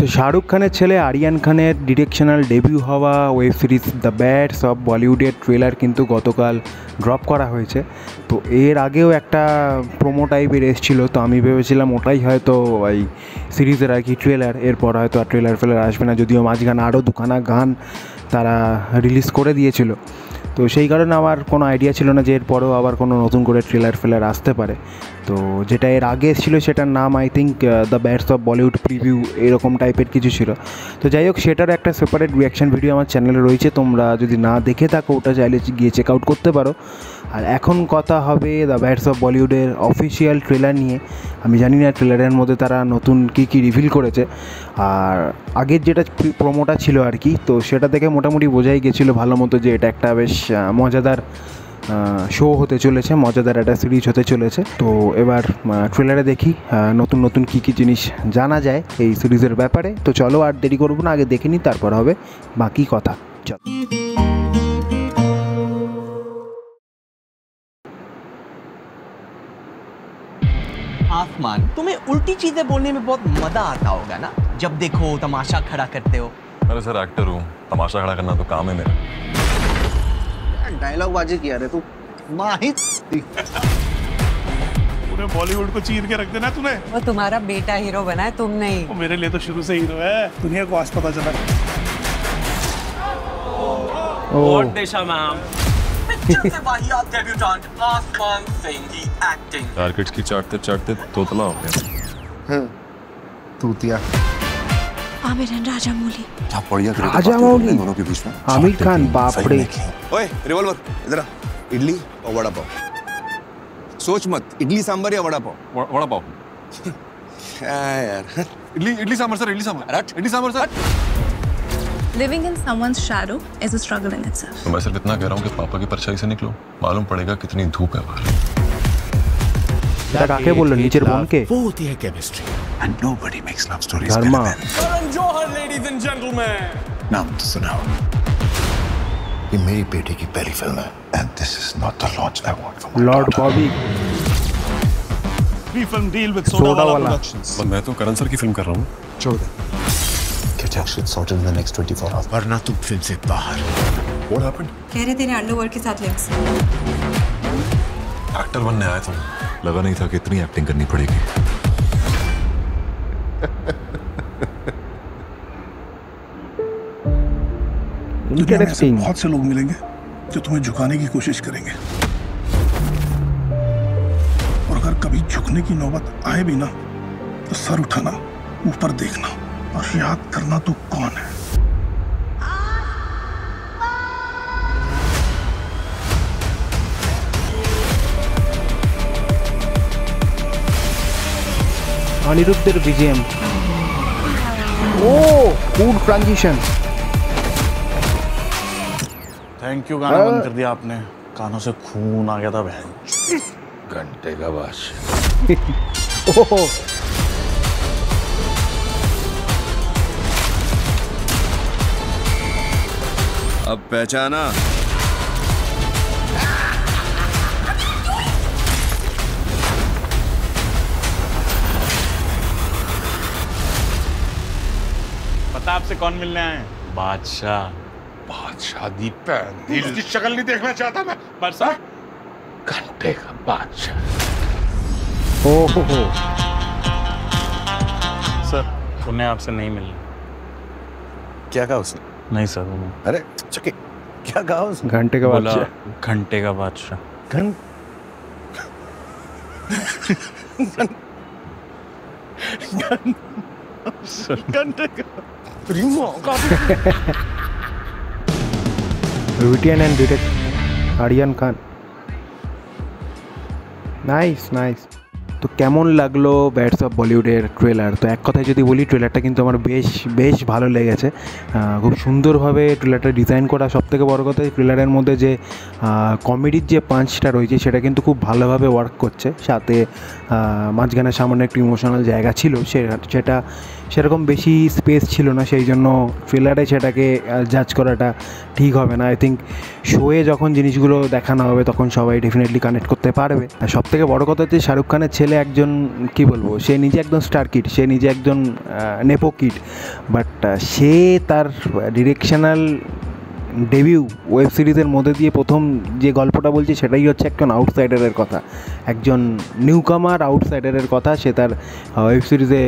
তো শাহরুখ খানের ছেলে আরিয়ান খানের ডিরেকশনাল ডেবিউ হওয়া web series the bats of বলিউডের ট্রেলার কিন্তু গতকাল ড্রপ করা হয়েছে। তো এর আগেও একটা প্রোমো টাইপের এসেছিলো, তো আমি ভেবেছিলাম ওটাই হয়তো ওই সিরিজের আর কি ট্রেলার, এরপর হয়তো আর ট্রেলার আসবে না, যদিও মাঝখানে আরও দুখানা গান তারা রিলিজ করে দিয়েছিল। তো সেই কারণে আমার কোনো আইডিয়া ছিল না যে এরপরেও আবার কোনো নতুন করে ট্রেলার আসতে পারে। তো যেটা এর আগে এসেছিলো সেটার নাম I think the bats of Bollywood preview এরকম টাইপের কিছু ছিল। তো যাই হোক, সেটার একটা সেপারেট রিয়াকশান ভিডিও আমার চ্যানেলে রয়েছে, তোমরা যদি না দেখে থাকো ওটা চাইলে গিয়ে চেক আউট করতে পারো। আর এখন কথা হবে দ্য ব্যাটস অফ বলিউডের অফিসিয়াল ট্রেলার নিয়ে। আমি জানি না ট্রেলারের মধ্যে তারা নতুন কী রিভিল করেছে, আর আগের যেটা প্রোমোটা ছিল আর কি, তো সেটা দেখে মোটামুটি বোঝাই গেছিলো ভালো মতো যে এটা একটা বেশ মজাদার শো হতে চলেছে, মজাদার একটা সিরিজ হতে চলেছে। তো এবার ট্রেলারে দেখি নতুন কী জিনিস জানা যায় এই সিরিজের ব্যাপারে। তো চলো আর দেরি করবো না, আগে দেখে নিই, তারপর হবে বাকি কথা। চলো। आसमान, तुम्हें उल्टी चीजें बोलने में बहुत मजा आता होगा ना, जब देखो तमाशा खड़ा करते हो। अरे सर एक्टर हूँ, तमाशा खड़ा करना तो काम है मेरा। डायलॉग बाजी किया रे तू, माहिर। पूरे बॉलीवुड को चीर के रख देना तूने। वो तुम्हारा बेटा हीरो बना है, तुम नहीं। वो मेरे लिए तो शुरू से हीरो है, दुनिया को आज पता चला। और दिशा मैम वाहियात डेब्यूटेंट आसमान सिंह की एक्टिंग। टारगेट्स की चाटते तोतला हो गया। तूतिया आमिर एंड राजामौली। राजामौली, आमिर खान, बाप रे। ओए रिवॉल्वर इधर आ। इडली और वड़ा पाव। सोच मत, इडली सांभर या वड़ा पाव। वड़ा पाव। क्या यार, idli sambar sir, idli sambar sir. Living in someone's shadow is a struggle in itself. तो मैं सिर्फ इतना कह रहा हूँ कि पापा की परछाई से निकलो, मालूम पड़ेगा कितनी धूप है बाहर। এটা কাকে বললো? নিজের বোনকে? वो होती है chemistry and nobody makes love stories Dharma. Karan Johar ladies and gentleman. नाम तो सुनाओ। ये मेरी बेटी की पहली फिल्म है and this is not the launch I want for Lord Bobby. Free film deal with soda soda वाला प्रोडक्शंस। मैं तो करण सर की फिल्म कर रहा हूँ। छोड़ दे, get your shit sorted in the next 24 hours वरना तुम फिल्म से बाहर। What happened? कह रहे तेरे अंडरवर्ल्ड के साथ लिंक्स। एक्टर बनने आया था, लगा नहीं था कि इतनी एक्टिंग करनी पड़ेगी। दुनिया में ऐसे बहुत से लोग मिलेंगे जो तुम्हें झुकाने की कोशिश करेंगे, और अगर कभी झुकने की नौबत आए भी ना तो सर उठाना, ऊपर देखना और याद करना तू कौन है। अनिरुद्धर BGM. Oh food transition. Thank you, गाना बंद कर दिया आपने, कानों से खून आ गया था बहन। घंटे का बाश। ओह अब पहचाना। पता आपसे कौन मिलने आए हैं? बादशाह। बादशाह दी पैन, इसकी शक्ल नहीं देखना चाहता मैं, पर सर घंटे का बादशाह। ओह सर उन्हें आपसे नहीं मिलना। क्या कहा उसने? नहीं सर, वो अरे चुके, क्या कहा उसने? घंटे का बोला बादशाह। घंटे का बादशाह। घंटे का রুটিয়ান and direct Aryan Khan. Nice. তো কেমন লাগলো ব্যাটস অফ বলিউডের ট্রেলার? তো এক কথায় যদি বলি, ট্রেলারটা কিন্তু আমার বেশ ভালো লেগেছে। খুব সুন্দরভাবে ট্রেলারটা ডিজাইন করা। সবথেকে বড় কথা, ট্রেলারের মধ্যে যে কমেডির যে পাঞ্চটা রয়েছে সেটা কিন্তু খুব ভালোভাবে ওয়ার্ক করছে। সাথে মাঝখানে সামান্য একটু ইমোশনাল জায়গা ছিল, সেটা সেরকম বেশি স্পেস ছিল না, সেই জন্য ট্রেলারে সেটাকে জাজ করাটা ঠিক হবে না। আই থিঙ্ক শোয়ে যখন জিনিসগুলো দেখানো হবে তখন সবাই ডেফিনেটলি কানেক্ট করতে পারবে। আর সবথেকে বড় কথা হচ্ছে শাহরুখ খানের ছেলে একজন, কী বলবো, সে নিজে একজন স্টার কিড, সে নিজে একজন নেপো কিড। বাট সে তার ডিরেকশনাল ডেবিউ ওয়েব সিরিজের মধ্যে দিয়ে প্রথম যে গল্পটা বলছে সেটাই হচ্ছে একজন আউটসাইডারের কথা, একজন নিউকামার আউটসাইডারের কথা সে তার ওয়েব সিরিজে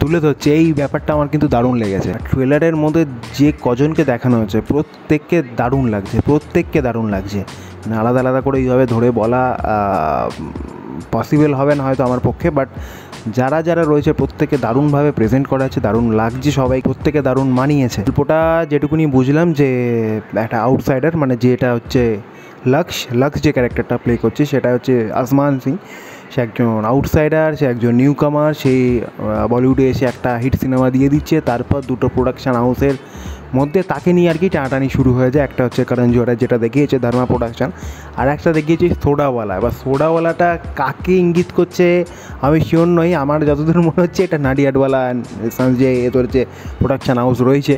তুলে ধরছে। এই ব্যাপারটা আমার কিন্তু দারুণ লেগেছে। ট্রেলারের মধ্যে যে কজনকে দেখানো হয়েছে প্রত্যেককে দারুণ লাগছে, মানে আলাদা আলাদা করে এইভাবে ধরে বলা পসিবল হবে না হয়তো আমার পক্ষে, বাট যারা যারা রয়েছে প্রত্যেকে দারুণভাবে প্রেজেন্ট করা আছে, দারুণ লাগছে সবাই, প্রত্যেকে দারুণ মানিয়েছে। গল্পটা যেটুকুনি বুঝলাম যে একটা আউটসাইডার, মানে যেটা হচ্ছে লক্স যে ক্যারেক্টারটা প্লে করছে সেটা হচ্ছে আসমান সিং, সে একজন আউটসাইডার, সে একজন নিউ কামার, সেই বলিউডে এসে একটা হিট সিনেমা দিয়ে দিচ্ছে, তারপর দুটো প্রোডাকশান হাউসের মধ্যে তাকে নিয়ে আর কি টানাটানি শুরু হয়ে যায়। একটা হচ্ছে করণ জোহরের যেটা দেখিয়েছে ধর্মা প্রোডাকশান, আর একটা দেখিয়েছে সোডাওয়ালা। এবার সোডাওয়ালাটা কাকে ইঙ্গিত করছে আমি শিওর নই, আমার যতদূর মনে হচ্ছে এটা নাডিয়াডওয়ালা যে এদের যে প্রোডাকশান হাউস রয়েছে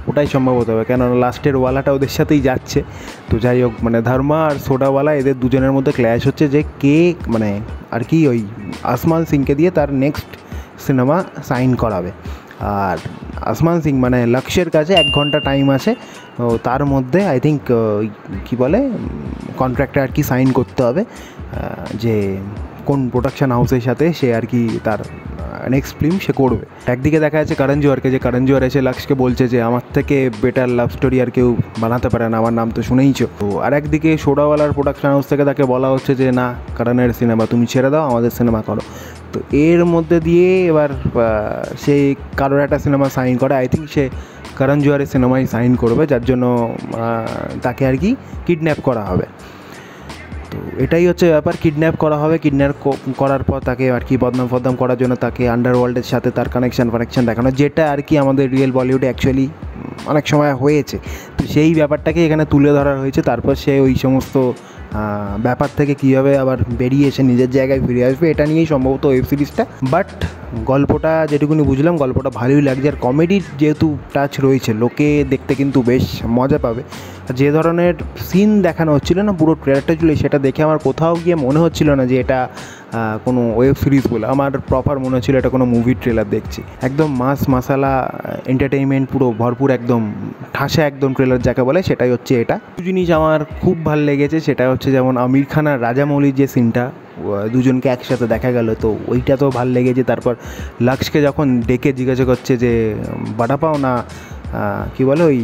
ওটাই সম্ভবত হবে, কেননা লাস্টের ওয়ালাটা ওদের সাথেই যাচ্ছে। তো যাই হোক, মানে ধর্মা আর সোডাওয়ালা এদের দুজনের মধ্যে ক্ল্যাশ হচ্ছে যে কে মানে আর কি ওই আসমান সিংকে দিয়ে তার নেক্সট সিনেমা সাইন করাবে। আর আসমান সিং মানে লক্ষ্যের কাছে 1 ঘন্টা টাইম আছে, তার মধ্যে আই থিঙ্ক কী বলে কন্ট্রাক্টে আর কি সাইন করতে হবে যে কোন প্রোডাকশান হাউসের সাথে সে আর কি তার নেক্সট ফিল্ম সে করবে। একদিকে দেখা যাচ্ছে করণ জোহরকে, যে করণ জোহর এসে লক্ষ্যকে বলছে যে আমার থেকে বেটার লাভ স্টোরি আর কেউ বানাতে পারে না, আমার নাম তো শুনেইছো। তো আর একদিকে সোডাওয়ালার প্রোডাকশান হাউস থেকে তাকে বলা হচ্ছে যে না, করণের সিনেমা তুমি ছেড়ে দাও, আমাদের সিনেমা করো। তো এর মধ্যে দিয়ে এবার সে কারোর একটা সিনেমা সাইন করে, আই থিঙ্ক সে করণ জোহরের সিনেমায় সাইন করবে, যার জন্য তাকে আর কি কিডন্যাপ করা হবে। তো এটাই হচ্ছে ব্যাপার, কিডন্যাপ করা হবে। কিডন্যাপ করার পর তাকে আর কি বদনাম করার জন্য তাকে আন্ডারওয়ার্ল্ডের সাথে তার কানেকশান দেখানো, যেটা আর কি আমাদের রিয়েল বলিউডে অ্যাকচুয়ালি অনেক সময় হয়েছে। তো সেই ব্যাপারটাকে এখানে তুলে ধরা হয়েছে। তারপর সে ওই সমস্ত ব্যাপার থেকে কীভাবে আবার বেরিয়ে এসে নিজের জায়গায় ফিরে আসবে, এটা নিয়েই সম্ভবত ওয়েব সিরিজটা। বাট গল্পটা যেটুকুনি বুঝলাম গল্পটা ভালোই লাগছে, আর কমেডির যেহেতু টাচ রয়েছে লোকে দেখতে কিন্তু বেশ মজা পাবে। যে ধরনের সিন দেখানো হচ্ছিল না পুরো ট্রেলারটা জুড়ে, সেটা দেখে আমার কোথাও গিয়ে মনে হচ্ছিল না যে এটা কোনো ওয়েব সিরিজ বলে, আমার প্রপার মনে হচ্ছিল এটা কোনো মুভির ট্রেলার দেখছি। একদম মাস মশালা এন্টারটেইনমেন্ট পুরো ভরপুর, একদম ঠাসা একদম ট্রেলার যাকে বলে, সেটাই হচ্ছে এটা। কিছু জিনিস আমার খুব ভালো লেগেছে, সেটা হচ্ছে যেমন আমির খান আর রাজামৌলির যে সিনটা, দুজনকে একসাথে দেখা গেল, তো ওইটা তো ভালো লেগেছে। তারপর লক্ষ্যকে যখন ডেকে জিজ্ঞাসা করছে যে বাটা পাও না কী বলে ওই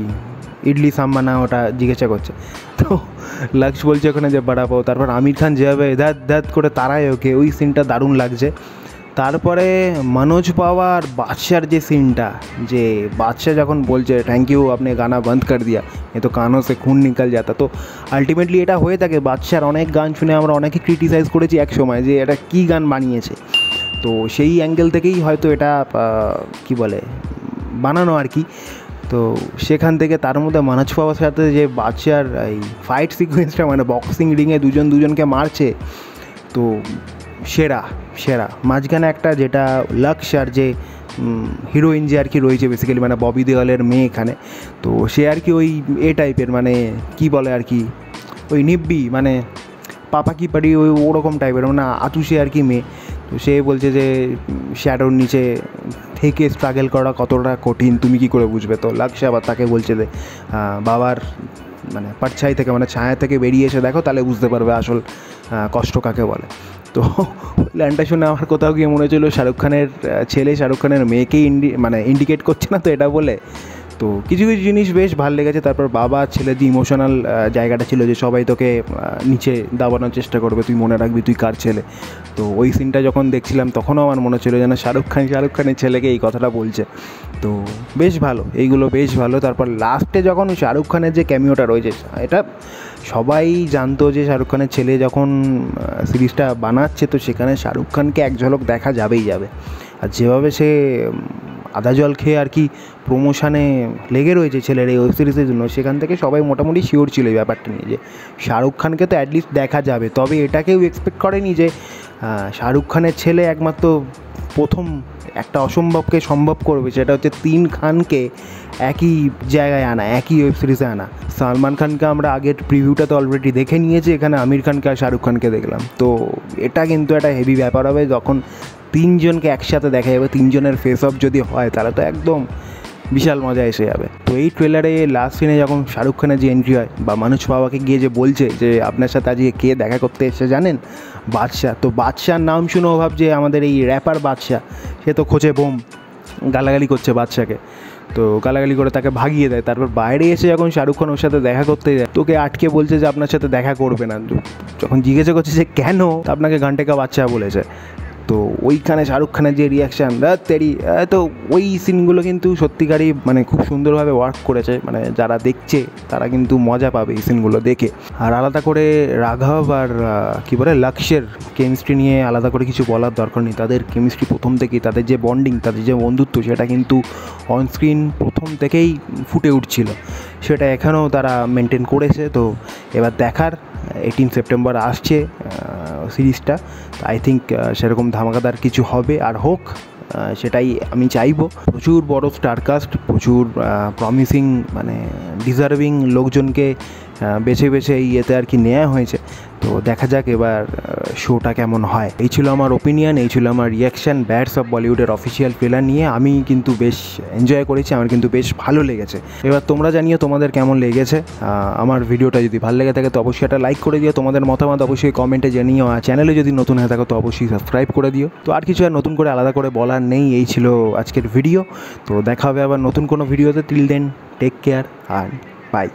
ইডলি সাম্বার না, ওটা জিজ্ঞাসা করছে, তো লক্ষ্য বলছে ওখানে যে বাড়া পাও। তারপর আমির খান যেভাবে ধ্যাত করে তারাই ওকে, ওই সিনটা দারুণ লাগছে। তারপরে মনোজ পাওয়া আর বাদশার যে সিনটা, যে বাদশাহ যখন বলছে থ্যাংক ইউ আপনি গানা বন্ধ কর দিয়া, এ তো কানও সে খুন নিকাল যাতা। তো আলটিমেটলি এটা হয়ে থাকে, বাদশার অনেক গান শুনে আমরা অনেকে ক্রিটিসাইজ করেছি এক সময় যে এটা কী গান বানিয়েছে। তো সেই অ্যাঙ্গেল থেকেই হয়তো এটা কি বলে বানানো আর কি। তো সেখান থেকে তার মধ্যে মনোজ পাওয়ার সাথে যে বাদশার এই ফাইট সিকোয়েন্সটা, মানে বক্সিং রিংয়ে দুজনকে মারছে, তো সেরা মাঝখানে একটা যেটা লক্ষ্য আর যে হিরোইন যে আর কি রয়েছে বেসিক্যালি, মানে ববি দেওয়ালের মেয়ে এখানে, তো সে আর কি ওই টাইপের, মানে কি বলে আর কি ওই নিব্বি, মানে পাপা কি পারি ওই ওরকম টাইপের, মানে আতুষে আর কি মেয়ে। তো সে বলছে যে শ্যাডোর নিচে থেকে স্ট্রাগল করা কতটা কঠিন তুমি কি করে বুঝবে। তো লক্ষ্য আবার তাকে বলছে যে বাবার মানে পারছাই থেকে, মানে ছায়া থেকে বেরিয়ে এসে দেখো, তাহলে বুঝতে পারবে আসল কষ্ট কাকে বলে। তো লাইনটা শুনে আমার কোথাও গিয়ে মনে হচ্ছিলো শাহরুখ খানের ছেলে শাহরুখ খানের মেয়েকেই ইন্ডিকেট করছে না তো এটা বলে। তো কিছু জিনিস বেশ ভালো লেগেছে। তারপর বাবা ছেলে যে ইমোশনাল জায়গাটা ছিল, যে সবাই তোকে নিচে দাবানোর চেষ্টা করবে, তুই মনে রাখবি তুই কার ছেলে। তো ওই সিনটা যখন দেখছিলাম তখনও আমার মনে হচ্ছিলো যেন শাহরুখ খানের ছেলেকে এই কথাটা বলছে। তো বেশ ভালো, এইগুলো বেশ ভালো। তারপর লাস্টে যখন শাহরুখ খানের যে ক্যামিওটা রয়েছে, এটা সবাই জানতো যে শাহরুখ খানের ছেলে যখন সিরিজটা বানাচ্ছে, তো সেখানে শাহরুখ খানকে এক ঝলক দেখা যাবেই যাবে। আর যেভাবে সে আদা জল খেয়ে আর কি প্রমোশনে লেগে রয়েছে ছেলের এই ওয়েব সিরিজের জন্য, সেখান থেকে সবাই মোটামুটি শিওর ছিল এই ব্যাপারটা নিয়ে যে শাহরুখ খানকে তো অ্যাটলিস্ট দেখা যাবে। তবে এটা কেউ এক্সপেক্ট করেনি যে শাহরুখ খানের ছেলে একমাত্র প্রথম একটা অসম্ভবকে সম্ভব করবে, সেটা হচ্ছে 3 খানকে একই জায়গায় আনা, একই ওয়েব সিরিজে আনা। সালমান খানকে আমরা আগের প্রিভিউটা তো অলরেডি দেখে নিয়েছি, এখানে আমির খানকে আর শাহরুখ খানকে দেখলাম। তো এটা কিন্তু একটা হেভি ব্যাপার হবে, যখন 3 জনকে একসাথে দেখা যাবে, 3 জনের ফেস অফ যদি হয় তাহলে তো একদম বিশাল মজা এসে যাবে। তো এই ট্রেলারে লাস্ট সিনে যখন শাহরুখ খানের যে এন্ট্রি হয় বা মানুষ বাবাকে গিয়ে যে বলছে যে আপনার সাথে আজকে কে দেখা করতে এসেছে জানেন, বাদশাহ। তো বাদশার নাম শুনেও ভাবছে আমাদের এই র্যাপার বাদশাহ, সে তো খোঁচে বোম, গালাগালি করছে বাদশাকে। তো গালাগালি করে তাকে ভাগিয়ে দেয়। তারপর বাইরে এসে যখন শাহরুখ খান ওর সাথে দেখা করতে যায়, তোকে আটকে বলছে যে আপনার সাথে দেখা করবে না। যখন জিজ্ঞাসা করছে যে কেন, আপনাকে ঘান্টেকা বাচ্চা বলেছে। তো ওইখানে শাহরুখ খানের যে রিয়াকশান তেরি, তো ওই সিনগুলো কিন্তু সত্যিকারই মানে খুব সুন্দরভাবে ওয়ার্ক করেছে। মানে যারা দেখছে তারা কিন্তু মজা পাবে এই সিনগুলো দেখে। আর আলাদা করে রাঘব আর কী বলে লক্ষ্যের কেমিস্ট্রি নিয়ে আলাদা করে কিছু বলার দরকার নেই। তাদের কেমিস্ট্রি প্রথম থেকেই, তাদের যে বন্ডিং, তাদের যে বন্ধুত্ব, সেটা কিন্তু অনস্ক্রিন প্রথম থেকেই ফুটে উঠছিল। সেটা এখানেও তারা মেনটেন করেছে। তো এবার দেখার 18 সেপ্টেম্বর আসছে সিরিজটা। আই থিঙ্ক সেরকম ধামাকাদার কিছু হবে, আর হোক, সেটাই আমি চাইবো। প্রচুর বড় স্টারকাস্ট, প্রচুর প্রমিসিং মানে ডিজার্ভিং লোকজনকে বেছে বেছে ইয়েতে আর কি নেওয়া হয়েছে। তো দেখা যাক এবার শোটা কেমন হয়। এই ছিল আমার ওপিনিয়ন, এই ছিল আমার রিয়াকশান ব্যাডস অফ বলিউডের অফিসিয়াল ট্রেলার নিয়ে। আমি কিন্তু বেশ এনজয় করেছি, আমার কিন্তু বেশ ভালো লেগেছে। এবার তোমরা জানিও তোমাদের কেমন লেগেছে। আমার ভিডিওটা যদি ভালো লেগে থাকে তো অবশ্যই একটা লাইক করে দিও, তোমাদের মতামত অবশ্যই কমেন্টে জানিও। আর চ্যানেলে যদি নতুন হয়ে থাকো তো অবশ্যই সাবস্ক্রাইব করে দিও। তো আর কিছু আর নতুন করে আলাদা করে বলার নেই, এই ছিল আজকের ভিডিও। তো দেখা হবে আবার নতুন কোনো ভিডিওতে। টিল দেন টেক কেয়ার আর বাই।